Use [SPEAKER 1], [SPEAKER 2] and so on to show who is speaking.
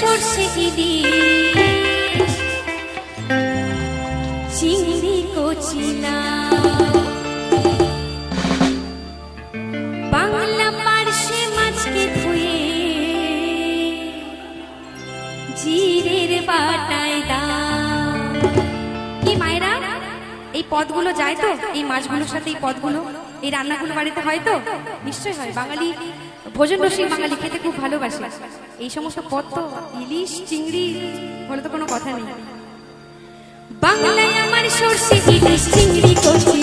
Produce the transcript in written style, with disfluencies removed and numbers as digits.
[SPEAKER 1] সর্ষে ইলিশ চিংড়ি কচিলা বাংলা পার্শে মাছকে ধুয়ে জিরের বাটায় দাও। কি মায়েরা এই পদগুলো যায় তো, এই মাছগুলোর সাথে এই পদগুলো, এই রান্নাগুলো বাড়িতে হয় তো? নিশ্চয়ই হয়। বাঙালি ভোজন রসিক বাঙালি খেতে খুব ভালোবাসে এই সমস্ত পদ। তো ইলিশ চিংড়ি বলে তো কোনো কথা নেই। বাংলায় আমার সর্ষে ইলিশ চিংড়ি কচি